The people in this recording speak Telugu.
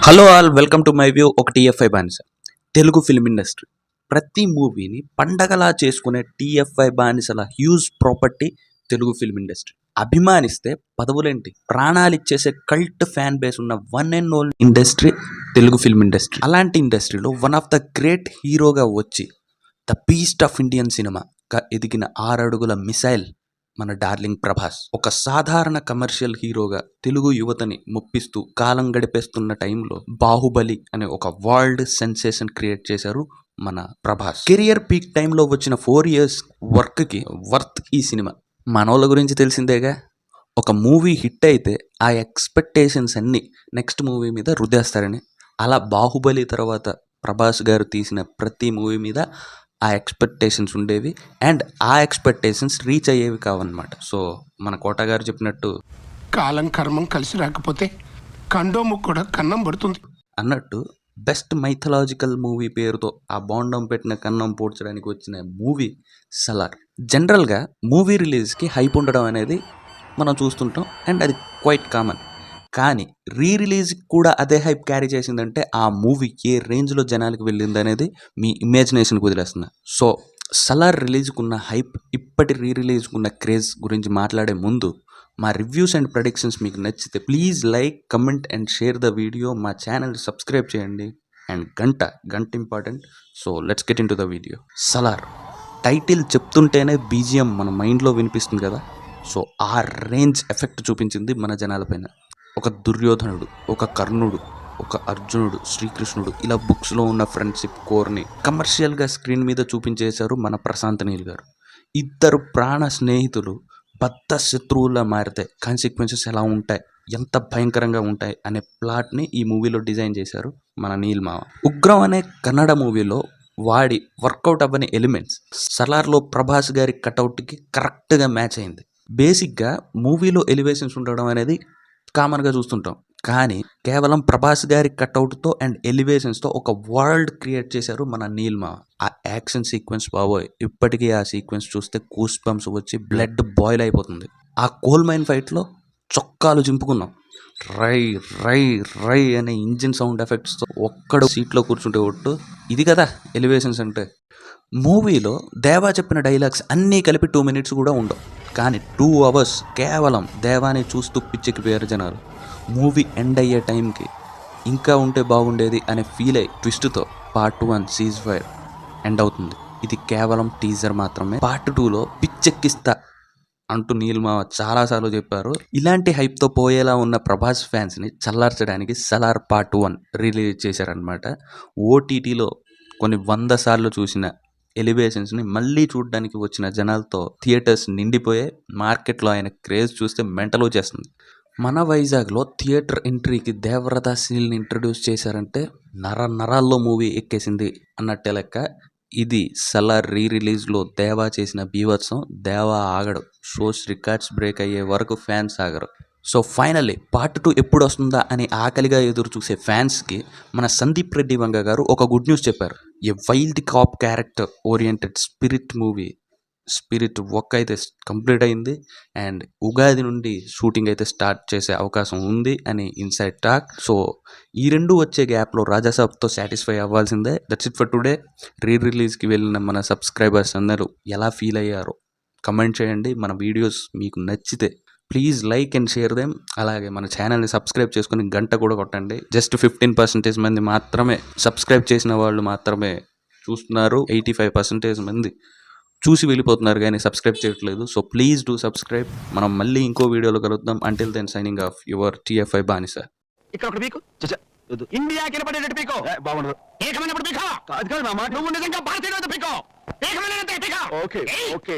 Hello all, welcome to my view. ఒక టీఎఫ్ఐ బానిస. తెలుగు ఫిల్మ్ ఇండస్ట్రీ ప్రతి మూవీని పండగలా చేసుకునే టీఎఫ్ఐ బానిసల huge property Telugu film industry. అభిమానిస్తే పదవులేంటి, ప్రాణాలిచ్చేసే కల్ట్ ఫ్యాన్ బేస్ ఉన్న one and only industry Telugu film industry. అలాంటి ఇండస్ట్రీలో వన్ ఆఫ్ ద గ్రేట్ హీరోగా వచ్చి ద బీస్ట్ ఆఫ్ ఇండియన్ సినిమాగా ఎదిగిన 6 అడుగుల మిసైల్ మన డార్లింగ్ ప్రభాస్. ఒక సాధారణ కమర్షియల్ హీరోగా తెలుగు యువతని ముప్పిస్తూ కాలం గడిపేస్తున్న టైంలో బాహుబలి అనే ఒక వరల్డ్ సెన్సేషన్ క్రియేట్ చేశారు మన ప్రభాస్. కెరియర్ పీక్ టైంలో వచ్చిన 4 years వర్క్కి వర్త్ ఈ సినిమా. మనోళ్ళ గురించి తెలిసిందేగా, ఒక మూవీ హిట్ అయితే ఆ ఎక్స్పెక్టేషన్స్ అన్నీ నెక్స్ట్ మూవీ మీద రుద్దేస్తారని. అలా బాహుబలి తర్వాత ప్రభాస్ గారు తీసిన ప్రతి మూవీ మీద ఆ ఎక్స్పెక్టేషన్స్ ఉండేవి అండ్ ఆ ఎక్స్పెక్టేషన్స్ రీచ్ అయ్యేవి కావన్నమాట. సో మన కోట గారు చెప్పినట్టు కాలం కర్మం కలిసి రాకపోతే కండోము కూడా కన్నం పడుతుంది అన్నట్టు బెస్ట్ మైథలాజికల్ మూవీ పేరుతో ఆ బాండం పెట్టిన కన్నం పోడ్చడానికి వచ్చిన మూవీ సలార్. జనరల్గా మూవీ రిలీజ్కి హైప్ ఉండడం అనేది మనం చూస్తుంటాం అండ్ అది క్వైట్ కామన్. కానీ రిలీజ్కి కూడా అదే హైప్ క్యారీ చేసిందంటే ఆ మూవీ ఏ రేంజ్లో జనాలకు వెళ్ళింది అనేది మీ ఇమాజినేషన్కి వదిలేస్తున్నా. సో సలార్ రిలీజ్కి ఉన్న హైప్, ఇప్పటి రిలీజ్కి ఉన్న క్రేజ్ గురించి మాట్లాడే ముందు మా రివ్యూస్ అండ్ ప్రెడిక్షన్స్ మీకు నచ్చితే please like, comment and share the video. మా ఛానల్ సబ్స్క్రైబ్ చేయండి అండ్ గంట important. So let's get in to the video. Salaar title చెప్తుంటేనే బీజిఎం మన మైండ్లో వినిపిస్తుంది కదా. సో ఆ రేంజ్ ఎఫెక్ట్ చూపించింది మన జనాలపైన. ఒక దుర్యోధనుడు, ఒక కర్ణుడు, ఒక అర్జునుడు, శ్రీకృష్ణుడు, ఇలా బుక్స్లో ఉన్న ఫ్రెండ్షిప్ కోర్ని కమర్షియల్గా స్క్రీన్ మీద చూపించేశారు మన ప్రశాంత్ నీల్ గారు. ఇద్దరు ప్రాణ స్నేహితులు బద్ద శత్రువులా మారితే కాన్సిక్వెన్సెస్ ఎలా ఉంటాయి, ఎంత భయంకరంగా ఉంటాయి అనే ప్లాట్ని ఈ మూవీలో డిజైన్ చేశారు మన నీల్ మావ. ఉగ్రం అనే కన్నడ మూవీలో వాడి వర్కౌట్ అవ్వని ఎలిమెంట్స్ సలార్లో ప్రభాస్ గారి కటౌట్కి కరెక్ట్గా మ్యాచ్ అయింది. బేసిక్గా మూవీలో ఎలివేషన్స్ ఉండడం అనేది కామన్గా చూస్తుంటాం, కానీ కేవలం ప్రభాస్ గారి కట్అవుట్తో అండ్ ఎలివేషన్స్తో ఒక వరల్డ్ క్రియేట్ చేశారు మన నీల్ మావ. ఆ యాక్షన్ సీక్వెన్స్ బాబోయ్, ఇప్పటికీ ఆ సీక్వెన్స్ చూస్తే కూస్ బంప్స్ వచ్చి బ్లడ్ బాయిల్ అయిపోతుంది. ఆ కోల్ మైన్ ఫైట్లో చొక్కాలు చింపుకున్నాం. రై రై రై అనే ఇంజిన్ సౌండ్ ఎఫెక్ట్స్తో ఒక్కడు సీట్లో కూర్చుంటే ఒట్టు. ఇది కదా ఎలివేషన్స్ అంటే. మూవీలో దేవా చెప్పిన డైలాగ్స్ అన్నీ కలిపి 2 minutes కూడా ఉండవు, కానీ 2 hours కేవలం దేవాని చూస్తూ పిచ్చెక్కిపోయారు జనాలు. మూవీ ఎండ్ అయ్యే టైంకి ఇంకా ఉంటే బాగుండేది అనే ఫీల్ అయ్యి ట్విస్ట్తో Part 1 సీజ్ ఫైర్ ఎండ్ అవుతుంది. ఇది కేవలం టీజర్ మాత్రమే. Part 2లో పిచ్చెక్కిస్తా అంటూ నీల్ మావ చాలాసార్లు చెప్పారు. ఇలాంటి హైప్తో పోయేలా ఉన్న ప్రభాస్ ఫ్యాన్స్ని చల్లార్చడానికి సలార్ Part 1 రిలీజ్ చేశారనమాట. ఓటీటీలో కొన్ని 100 సార్లు చూసిన ఎలివేషన్స్ని మళ్ళీ చూడడానికి వచ్చిన జనాలతో థియేటర్స్ నిండిపోయాయి. మార్కెట్లో ఆయన క్రేజ్ చూస్తే మెంటల్ వచ్చేస్తుంది. మన వైజాగ్లో థియేటర్ ఎంట్రీకి దేవరథ సీల్ని ఇంట్రడ్యూస్ చేశారంటే నరాల్లో మూవీ ఎక్కేసింది అన్నట్టే లెక్క. ఇది సలార్ రిలీజ్లో దేవా చేసిన బీభత్సం. దేవా ఆగడు, షోస్ రికార్డ్స్ బ్రేక్ అయ్యే వరకు ఫ్యాన్స్ ఆగరు. సో ఫైనల్లీ Part 2 ఎప్పుడు వస్తుందా అని ఆకలిగా ఎదురు చూసే ఫ్యాన్స్కి మన సందీప్ రెడ్డి వంగ గారు ఒక గుడ్ న్యూస్ చెప్పారు. A wild cop character oriented Spirit movie Spirit work అయితే కంప్లీట్ అయింది అండ్ ఉగాది నుండి షూటింగ్ అయితే స్టార్ట్ చేసే అవకాశం ఉంది అని ఇన్సైడ్ టాక్. సో ఈ రెండు వచ్చే గ్యాప్లో రాజాసాబ్తో సాటిస్ఫై అవ్వాల్సిందే. That's it for today. రిలీజ్కి వెళ్ళిన మన సబ్స్క్రైబర్స్ అందరూ ఎలా ఫీల్ అయ్యారో కమెంట్ చేయండి. మన వీడియోస్ మీకు నచ్చితే please like and share them. అలాగే మన ఛానల్ని సబ్స్క్రైబ్ చేసుకుని గంట కూడా కొట్టండి. జస్ట్ 15% మంది మాత్రమే సబ్స్క్రైబ్ చేసిన వాళ్ళు మాత్రమే చూస్తున్నారు. 85% మంది చూసి వెళ్ళిపోతున్నారు కానీ సబ్స్క్రైబ్ చేయట్లేదు. So please do subscribe. మనం మళ్ళీ ఇంకో వీడియోలో కలుద్దాం. Until then signing off your TFI బానిస. ఇక్కడ పీకు ఇండియా కినపడేటట్టు పీకో బాగుండదు. ఏకమైనప్పుడు పీకో కాదు కాదు మా మాట నువ్వు నిజంగా భారతీయ పీకో. ఏకమైన పీకో. Okay okay